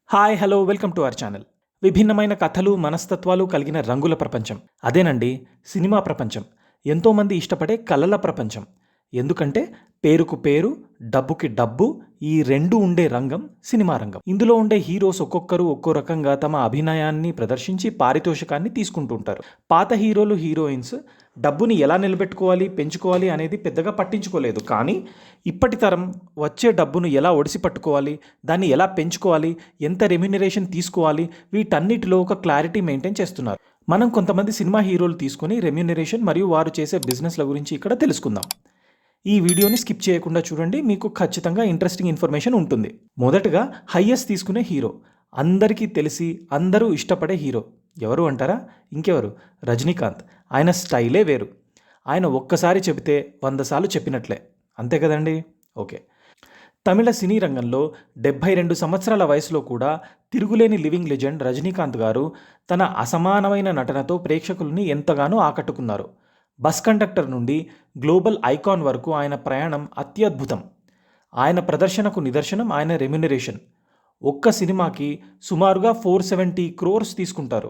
Hi hello welcome to our channel. విభిన్నమైన కథలు మనస్తత్వాలు కలిగిన రంగుల ప్రపంచం అదేనండి సినిమా ప్రపంచం. ఎంతోమంది ఇష్టపడే కళల ప్రపంచం. ఎందుకంటే పేరుకు పేరు, డబ్బుకి డబ్బు, ఈ రెండు ఉండే రంగం సినిమా రంగం. ఇందులో ఉండే హీరోస్ ఒక్కొక్కరు ఒక్కో రకంగా తమ అభినయాన్ని ప్రదర్శించి పారితోషికాన్ని తీసుకుంటూ ఉంటారు. పాత హీరోలు హీరోయిన్స్ డబ్బుని ఎలా నిలబెట్టుకోవాలి, పెంచుకోవాలి అనేది పెద్దగా పట్టించుకోలేదు. కానీ ఇప్పటి తరం వచ్చే డబ్బును ఎలా ఒడిసి పట్టుకోవాలి, దాన్ని ఎలా పెంచుకోవాలి, ఎంత రెమ్యునరేషన్ తీసుకోవాలి, వీటన్నిటిలో ఒక క్లారిటీ మెయింటైన్ చేస్తున్నారు. మనం కొంతమంది సినిమా హీరోలు తీసుకొని రెమ్యునరేషన్ మరియు వారు చేసే బిజినెస్ల గురించి ఇక్కడ తెలుసుకుందాం. ఈ వీడియోని స్కిప్ చేయకుండా చూడండి, మీకు ఖచ్చితంగా ఇంట్రెస్టింగ్ ఇన్ఫర్మేషన్ ఉంటుంది. మొదటగా హైయెస్ట్ తీసుకునే హీరో, అందరికీ తెలిసి అందరూ ఇష్టపడే హీరో ఎవరు అంటారా? ఇంకెవరు, రజనీకాంత్. ఆయన స్టైలే వేరు. ఆయన ఒక్కసారి చెబితే 100 సార్లు చెప్పినట్లే, అంతే కదండి? ఓకే. తమిళ సినీ రంగంలో 72 సంవత్సరాల వయసులో కూడా తిరుగులేని లివింగ్ లెజెండ్ రజనీకాంత్ గారు తన అసమానమైన నటనతో ప్రేక్షకుల్ని ఎంతగానో ఆకట్టుకున్నారు. బస్ కండక్టర్ నుండి గ్లోబల్ ఐకాన్ వరకు ఆయన ప్రయాణం అత్యద్భుతం. ఆయన ప్రదర్శనకు నిదర్శనం ఆయన రెమ్యునరేషన్. ఒక్క సినిమాకి సుమారుగా 470 crores తీసుకుంటారు.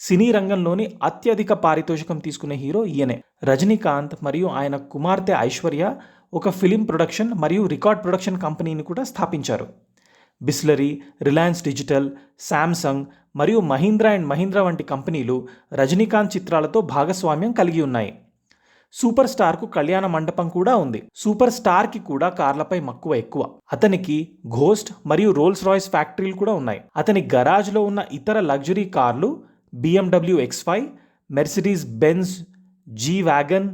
సినీ రంగంలోని అత్యధిక పారితోషికం తీసుకునే హీరో ఈయనే. రజనీకాంత్ మరియు ఆయన కుమార్తె ఐశ్వర్య ఒక ఫిలిం ప్రొడక్షన్ మరియు రికార్డ్ ప్రొడక్షన్ కంపెనీని కూడా స్థాపించారు. బిస్లరీ, రిలయన్స్ డిజిటల్, శాంసంగ్ మరియు మహీంద్రా అండ్ మహీంద్రా వంటి కంపెనీలు రజనీకాంత్ చిత్రాలతో భాగస్వామ్యం కలిగి ఉన్నాయి. సూపర్ స్టార్కు కళ్యాణ మండపం కూడా ఉంది. సూపర్ స్టార్కి కూడా కార్లపై మక్కువ ఎక్కువ. అతనికి ఘోస్ట్ మరియు రోల్స్ రాయ్స్ ఫ్యాక్టరీలు కూడా ఉన్నాయి. అతని గరాజ్లో ఉన్న ఇతర లగ్జరీ కార్లు BMW X5, Mercedes Benz G wagon,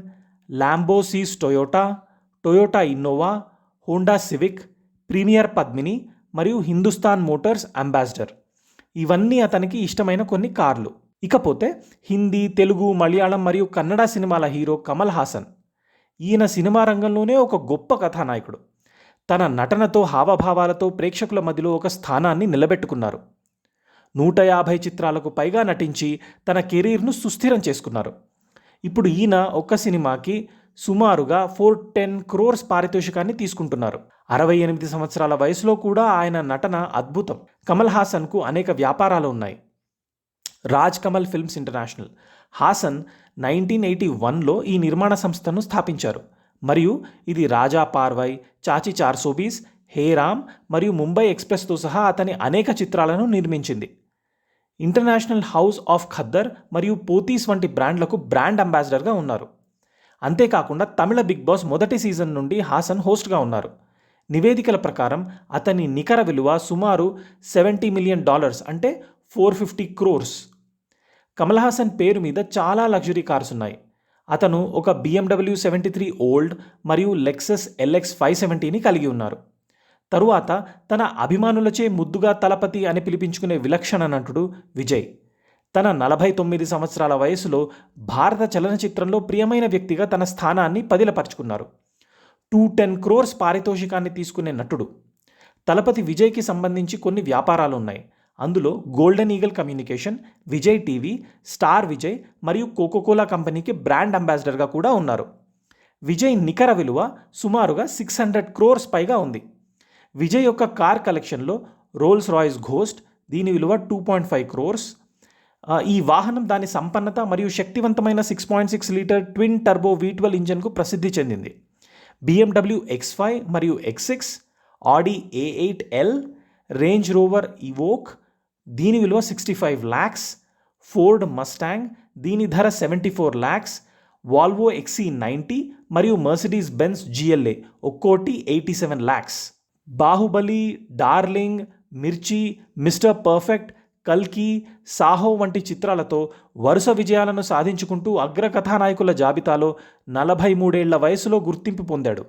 Lambo సీస్ Toyota Innova, Honda Civic, Premier Padmini మరియు హిందుస్థాన్ మోటార్స్ అంబాసిడర్. ఇవన్నీ అతనికి ఇష్టమైన కొన్ని కార్లు. ఇకపోతే హిందీ, తెలుగు, మలయాళం మరియు కన్నడ సినిమాల హీరో కమల్ హాసన్. ఈయన సినిమా రంగంలోనే ఒక గొప్ప కథానాయకుడు. తన నటనతో, హావభావాలతో ప్రేక్షకుల మధ్యలో ఒక స్థానాన్ని నిలబెట్టుకున్నారు. 150 చిత్రాలకు పైగా నటించి తన కెరీర్ను సుస్థిరం చేసుకున్నారు. ఇప్పుడు ఈయన ఒక్క సినిమాకి సుమారుగా 410 crores పారితోషికాన్ని తీసుకుంటున్నారు. 68 సంవత్సరాల వయసులో కూడా ఆయన నటన అద్భుతం. కమల్ హాసన్కు అనేక వ్యాపారాలు ఉన్నాయి. Raj Kamal films international. హాసన్ 1981లో ఈ నిర్మాణ సంస్థను స్థాపించారు మరియు ఇది రాజా పార్వై, చాచి 420, హే రామ్ మరియు ముంబై ఎక్స్ప్రెస్తో సహా అతని అనేక చిత్రాలను నిర్మించింది. ఇంటర్నేషనల్ హౌస్ ఆఫ్ ఖద్దర్ మరియు పోతీస్ వంటి బ్రాండ్లకు బ్రాండ్ అంబాసిడర్గా ఉన్నారు. అంతేకాకుండా తమిళ బిగ్ బాస్ మొదటి సీజన్ నుండి హాసన్ హోస్ట్గా ఉన్నారు. నివేదికల ప్రకారం అతని నికర విలువ సుమారు $70 million, అంటే 450 crores. కమల్ హాసన్ పేరు మీద చాలా లగ్జరీ కార్స్ ఉన్నాయి. అతను ఒక BMW 73 ఓల్డ్ మరియు లెక్సస్ LX 570ని కలిగి ఉన్నారు. తరువాత తన అభిమానులచే ముద్దుగా తలపతి అని పిలిపించుకునే విలక్షణ నటుడు విజయ్. తన 49 సంవత్సరాల వయసులో భారత చలనచిత్రంలో ప్రియమైన వ్యక్తిగా తన స్థానాన్ని పదిలపరుచుకున్నారు. 210 crores పారితోషికాన్ని తీసుకునే నటుడు. తలపతి విజయ్కి సంబంధించి కొన్ని వ్యాపారాలు ఉన్నాయి. అందులో golden eagle communication, Vijay TV, star Vijay మరియు కోకోకోలా కంపెనీకి బ్రాండ్ అంబాసిడర్గా కూడా ఉన్నారు. విజయ్ నికర విలువ సుమారుగా 600 crores పైగా ఉంది. విజయ్ యొక్క కార్ కలెక్షన్లో రోల్స్ రాయ్స్ ఘోస్ట్, దీని విలువ 2.5 crores. ఈ వాహనం దాని సంపన్నత మరియు శక్తివంతమైన 6.6 లీటర్ ట్విన్ టర్బో V12 ఇంజన్కు ప్రసిద్ధి చెందింది. BMW X5 మరియు X6, ఆడి A8L, రేంజ్ రోవర్ ఇవోక్, దీని విలువ 65 lakhs, ఫోర్డ్ మస్టాంగ్, దీని ధర 74 lakhs, వాల్వో XC90 మరియు మర్సిడీస్ బెంజ్ GLA ఒక్కోటి 87 lakhs. బాహుబలి, డార్లింగ్, మిర్చి, మిస్టర్ పర్ఫెక్ట్, కల్కి, సాహో వంటి చిత్రాలతో వరుస విజయాలను సాధించుకుంటూ అగ్ర కథానాయకుల జాబితాలో 43 ఏళ్ల వయసులో గుర్తింపు పొందాడు.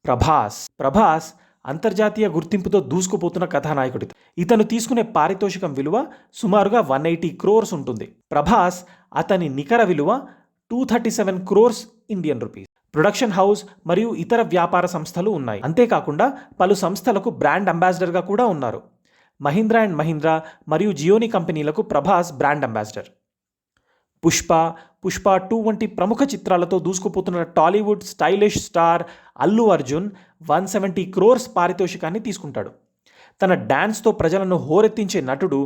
ప్రభాస్ అంతర్జాతీయ గుర్తింపుతో దూసుకుపోతున్న కథానాయకుడు. ఇతను తీసుకునే పారితోషికం విలువ సుమారుగా 180 crores ఉంటుంది. ప్రభాస్ అతని నికర విలువ 237 crores Indian rupees. Production house మరియు ఇతర వ్యాపార సంస్థలు ఉన్నాయి. అంతేకాకుండా పలు సంస్థలకు బ్రాండ్ అంబాసిడర్గా కూడా ఉన్నారు. మహీంద్రా అండ్ మహీంద్రా మరియు జియోనీ కంపెనీలకు ప్రభాస్ బ్రాండ్ అంబాసిడర్. పుష్ప 2 వంటి ప్రముఖ చిత్రాలతో దూసుకుపోతున్న Tollywood stylish star Allu Arjun 170 crores పారితోషికాన్ని తీసుకుంటాడు. తన డ్యాన్స్తో ప్రజలను హోరెత్తించే నటుడు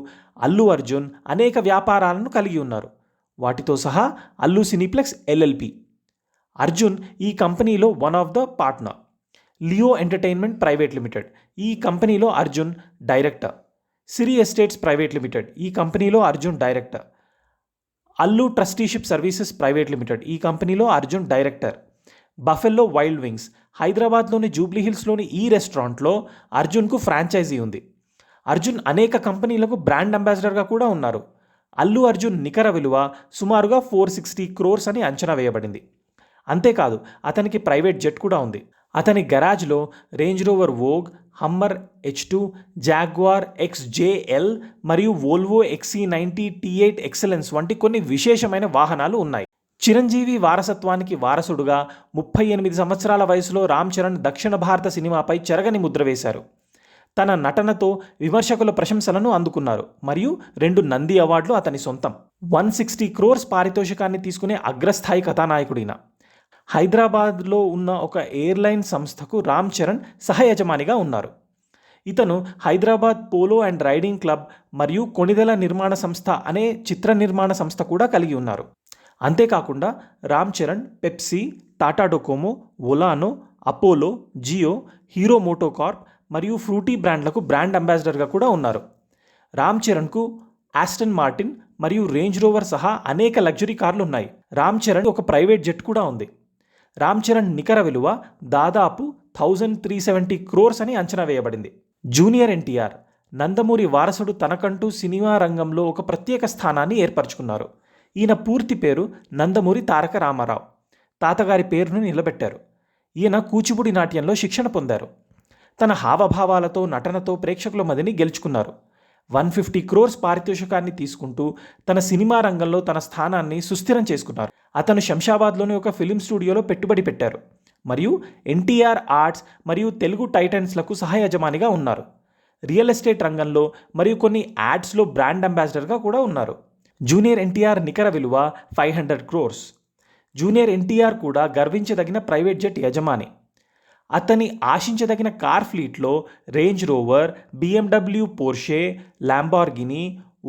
అల్లు అర్జున్ అనేక వ్యాపారాలను కలిగి ఉన్నారు. వాటితో సహా అల్లు సినీప్లెక్స్ ఎల్ఎల్పి. అర్జున్ ఈ కంపెనీలో one of the partner. Leo entertainment private limited, ఈ కంపెనీలో అర్జున్ డైరెక్టర్. సిరి ఎస్టేట్స్ ప్రైవేట్ లిమిటెడ్, ఈ కంపెనీలో Arjun director. Allu trusteeship services private limited, ఈ కంపెనీలో Arjun director. Buffalo wild wings, హైదరాబాద్లోని జూబ్లీహిల్స్లోని ఈ రెస్టారెంట్లో అర్జున్కు ఫ్రాంచైజీ ఉంది. అర్జున్ అనేక కంపెనీలకు బ్రాండ్ అంబాసిడర్గా కూడా ఉన్నారు. అల్లు అర్జున్ నికర విలువ సుమారుగా 460 crores అని అంచనా వేయబడింది. అంతేకాదు అతనికి ప్రైవేట్ జెట్ కూడా ఉంది. అతని గరాజ్లో Range Rover Vogue, Hummer H2, Jaguar XJL మరియు వోల్వో XC90 T8 ఎక్సలెన్స్ వంటి కొన్ని విశేషమైన వాహనాలు ఉన్నాయి. చిరంజీవి వారసత్వానికి వారసుడుగా 38 సంవత్సరాల వయసులో రామ్ చరణ్ దక్షిణ భారత సినిమాపై చెరగని ముద్ర వేశారు. తన నటనతో విమర్శకుల ప్రశంసలను అందుకున్నారు మరియు 2 నంది అవార్డులు అతని సొంతం. 160 crores పారితోషికాన్ని తీసుకునే అగ్రస్థాయి కథానాయకుడిన. హైదరాబాద్లో ఉన్న ఒక ఎయిర్లైన్ సంస్థకు రామ్ చరణ్ సహయజమానిగా ఉన్నారు. ఇతను Hyderabad polo and riding club మరియు కొణిదెల నిర్మాణ సంస్థ అనే చిత్ర నిర్మాణ సంస్థ కూడా కలిగి ఉన్నారు. అంతేకాకుండా రామ్ చరణ్ పెప్సీ, టాటా డొకోమో, ఒలానో, అపోలో, జియో, హీరో మోటోకార్ప్ మరియు ఫ్రూటీ బ్రాండ్లకు బ్రాండ్ అంబాసిడర్గా కూడా ఉన్నారు. రామ్ చరణ్కు ఆస్టన్ మార్టిన్ మరియు రేంజ్ రోవర్ సహా అనేక లగ్జరీ కార్లు ఉన్నాయి. రామ్ చరణ్ ఒక ప్రైవేట్ జెట్ కూడా ఉంది. రామ్ చరణ్ నికర విలువ దాదాపు 1370 crores అని అంచనా వేయబడింది. జూనియర్ ఎన్టీఆర్, నందమూరి వారసుడు, తనకంటూ సినిమా రంగంలో ఒక ప్రత్యేక స్థానాన్ని ఏర్పరచుకున్నారు. ఈయన పూర్తి పేరు నందమూరి తారక రామారావు. తాతగారి పేరును నిలబెట్టారు. ఈయన కూచిపూడి నాట్యంలో శిక్షణ పొందారు. తన హావభావాలతో, నటనతో ప్రేక్షకుల మదిని గెలుచుకున్నారు. 150 crores పారితోషికాన్ని తీసుకుంటూ తన సినిమా రంగంలో తన స్థానాన్ని సుస్థిరం చేసుకున్నారు. అతను శంషాబాద్లోని ఒక ఫిలిం స్టూడియోలో పెట్టుబడి పెట్టారు మరియు ఎన్టీఆర్ ఆర్ట్స్ మరియు తెలుగు టైటన్స్లకు సహయజమానిగా ఉన్నారు. రియల్ ఎస్టేట్ రంగంలో మరియు కొన్ని యాడ్స్లో బ్రాండ్ అంబాసిడర్గా కూడా ఉన్నారు. జూనియర్ ఎన్టీఆర్ నికర విలువ 500 crores. జూనియర్ ఎన్టీఆర్ కూడా గర్వించదగిన ప్రైవేట్ జెట్ యజమాని. అతని ఆశించదగిన కార్ ఫ్లీట్లో Range Rover, BMW, Porsche, Lamborghini,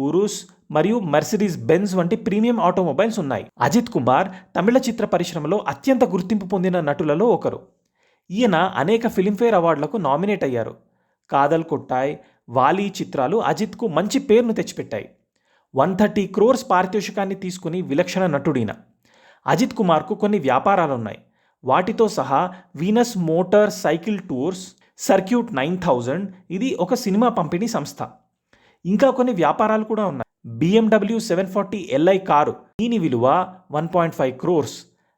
Urus మరియు మెర్సిడీస్ బెంజ్ వంటి ప్రీమియం ఆటోమొబైల్స్ ఉన్నాయి. అజిత్ కుమార్ తమిళ చిత్ర పరిశ్రమలో అత్యంత గుర్తింపు పొందిన నటులలో ఒకరు. ఈయన అనేక ఫిలింఫేర్ అవార్డులకు నామినేట్ అయ్యారు. కాదల్ కొట్టాయ్, వాలి చిత్రాలు అజిత్కు మంచి పేరును తెచ్చిపెట్టాయి. 130 crores పారితోషికాన్ని తీసుకుని విలక్షణ నటుడిన. అజిత్ కుమార్కు కొన్ని వ్యాపారాలున్నాయి. వాటితో సహా Venus motor cycle tours, circuit 9000, ఇది ఒక సినిమా పంపిణీ సంస్థ. ఇంకా కొన్ని వ్యాపారాలు కూడా ఉన్నాయి. BMW 740 Li కారు, దీని విలువ 1.5 crores.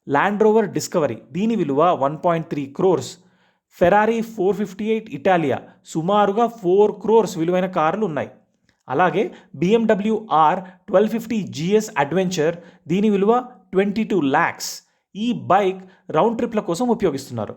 ల్యాండ్ రోవర్ డిస్కవరీ, దీని విలువ 1.3 crores. ఫెరారీ 458 ఇటాలియా, సుమారుగా 4 crores విలువైన కార్లు ఉన్నాయి. అలాగే BMW R 1250 GS అడ్వెంచర్, దీని విలువ 22 lakhs. ఈ బైక్ రౌండ్ ట్రిప్ల కోసం ఉపయోగిస్తున్నారు.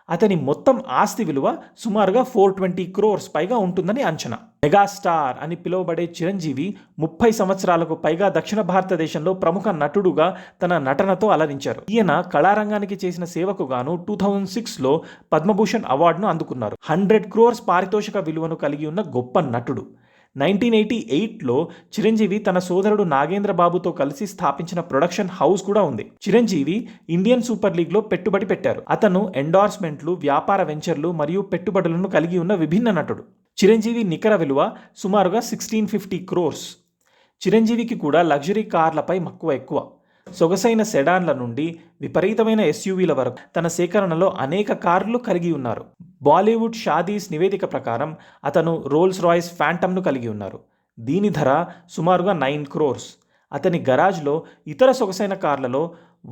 అతని మొత్తం ఆస్తి విలువ సుమారుగా 420 crores పైగా ఉంటుందని అంచనా. మెగాస్టార్ అని పిలువబడే చిరంజీవి 30 సంవత్సరాలకు పైగా దక్షిణ భారతదేశంలో ప్రముఖ నటుడుగా తన నటనతో అలరించారు. ఈయన కళారంగానికి చేసిన సేవకు గాను 2006లో పద్మభూషణ్ అవార్డును అందుకున్నారు. 100 crores పారితోషిక విలువను కలిగి ఉన్న గొప్ప నటుడు. 1988లో చిరంజీవి తన సోదరుడు నాగేంద్ర బాబుతో కలిసి స్థాపించిన ప్రొడక్షన్ హౌస్ కూడా ఉంది. చిరంజీవి ఇండియన్ సూపర్ లీగ్లో పెట్టుబడి పెట్టారు. అతను ఎండార్స్మెంట్లు, వ్యాపార వెంచర్లు మరియు పెట్టుబడులను కలిగి ఉన్న విభిన్న నటుడు. చిరంజీవి నికర విలువ సుమారుగా 1650 crores. చిరంజీవికి కూడా లగ్జరీ కార్లపై మక్కువ ఎక్కువ. సొగసైన సెడాన్ల నుండి విపరీతమైన SUVల వరకు తన సేకరణలో అనేక కార్లు కలిగి ఉన్నారు. బాలీవుడ్ షాదీస్ నివేదిక ప్రకారం అతను రోల్స్ రాయ్స్ ఫ్యాంటమ్ను కలిగి ఉన్నారు. దీని ధర సుమారుగా 9 crores. అతని గరాజ్లో ఇతర సొగసైన కార్లలో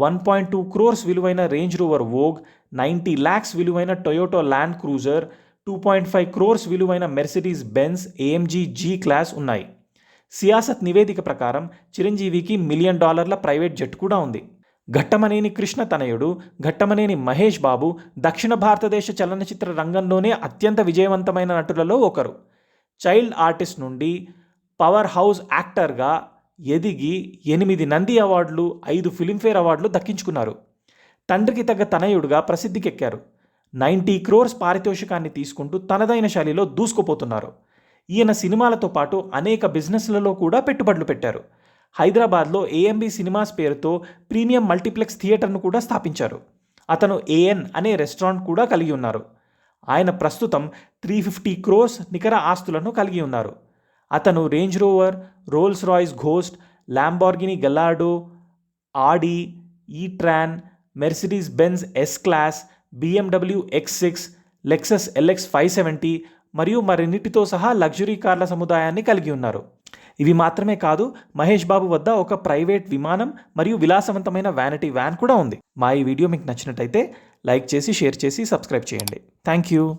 1.2 crores విలువైన రేంజ్ రోవర్ వోగ్, 90 lakhs విలువైన టొయోటా ల్యాండ్ క్రూజర్, 2.5 crores విలువైన Mercedes Benz AMG G class ఉన్నాయి. సియాసత్ నివేదిక ప్రకారం చిరంజీవికి $1 million ప్రైవేట్ జెట్ కూడా ఉంది. ఘట్టమనేని కృష్ణ తనయుడు ఘట్టమనేని మహేష్ బాబు దక్షిణ భారతదేశ చలనచిత్ర రంగంలోనే అత్యంత విజయవంతమైన నటులలో ఒకరు. చైల్డ్ ఆర్టిస్ట్ నుండి పవర్ హౌస్ యాక్టర్గా ఎదిగి 8 నంది అవార్డులు, 5 ఫిలింఫేర్ అవార్డులు దక్కించుకున్నారు. తండ్రికి తగ్గ తనయుడుగా ప్రసిద్ధికెక్కారు. 90 crores పారితోషికాన్ని తీసుకుంటూ తనదైన శైలిలో దూసుకుపోతున్నారు. ఈయన సినిమాలతో పాటు అనేక బిజినెస్లలో కూడా పెట్టుబడులు పెట్టారు. హైదరాబాద్లో ఏఎంబి సినిమాస్ పేరుతో ప్రీమియం మల్టీప్లెక్స్ థియేటర్ను కూడా స్థాపించారు. అతను ఏఎన్ అనే రెస్టారెంట్ కూడా కలిగి ఉన్నారు. ఆయన ప్రస్తుతం 350 crores నికర ఆస్తులను కలిగి ఉన్నారు. అతను Range Rover, Rolls Royce Ghost, Lamborghini Gallardo, Audi, e tron, Mercedes Benz S class, BMW X6, Lexus LX 570 మరియు మరిన్నిటితో సహా లగ్జరీ కార్ల సముదాయాన్ని కలిగి ఉన్నారు. ఇవి మాత్రమే కాదు, మహేష్ బాబు వద్ద ఒక ప్రైవేట్ విమానం మరియు విలాసవంతమైన వ్యానిటీ వ్యాన్ కూడా ఉంది. మా ఈ వీడియో మీకు నచ్చినట్టయితే లైక్ చేసి, షేర్ చేసి, సబ్స్క్రైబ్ చేయండి. Thank you.